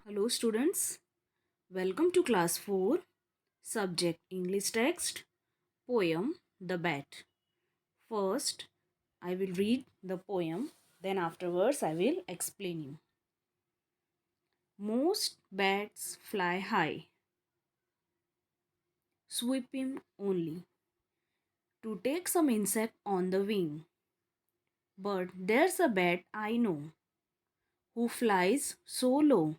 Hello students, welcome to class 4, subject English text, poem The Bat. First, I will read the poem, then afterwards I will explain you. Most bats fly high, sweeping only, to take some insect on the wing. But there's a bat I know, who flies so low.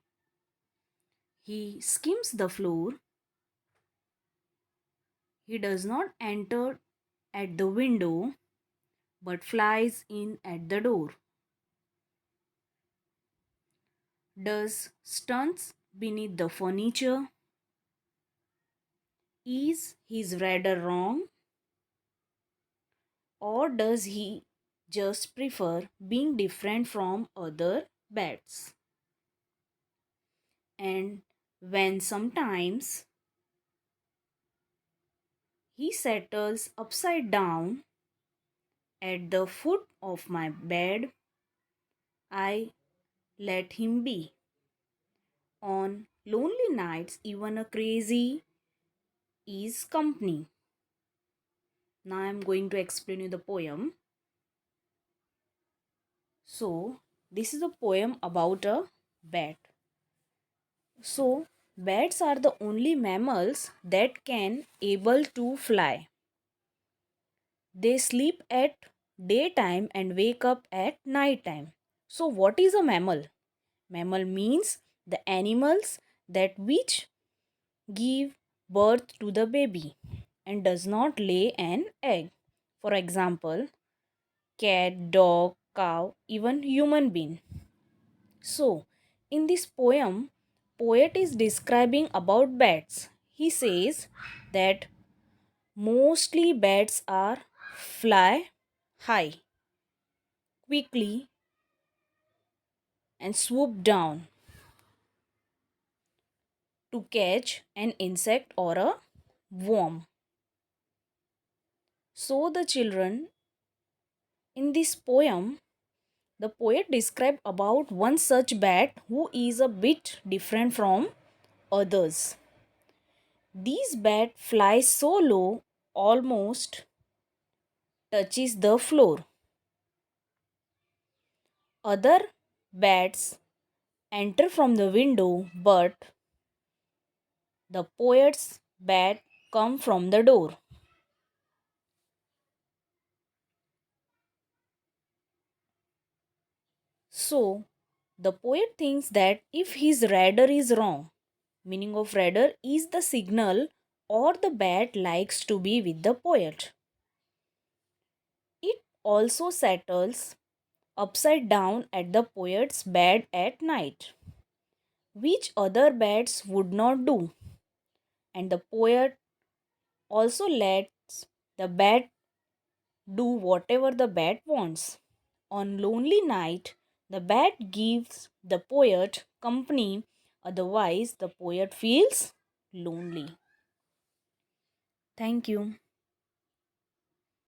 He skims the floor, he does not enter at the window but flies in at the door. Does stunts beneath the furniture? Is his radar wrong? Or does he just prefer being different from other bats? And when sometimes he settles upside down at the foot of my bed, I let him be. On lonely nights, even a crazy is company. Now I am going to explain you the poem. So, this is a poem about a bat. So, bats are the only mammals that can able to fly. They sleep at daytime and wake up at night time. So, what is a mammal? Mammal means the animals that which give birth to the baby and does not lay an egg. For example, cat, dog, cow, even human being. So, in this poem, poet is describing about bats. He says that mostly bats are fly high, quickly and swoop down to catch an insect or a worm. So the children in this poem, the poet described about one such bat who is a bit different from others. These bats fly so low, almost touches the floor. Other bats enter from the window, but the poet's bat come from the door. So, the poet thinks that if his radar is wrong, meaning of radar is the signal or the bat likes to be with the poet. It also settles upside down at the poet's bed at night, which other bats would not do. And the poet also lets the bat do whatever the bat wants. On lonely night, the bat gives the poet company, otherwise the poet feels lonely. Thank you.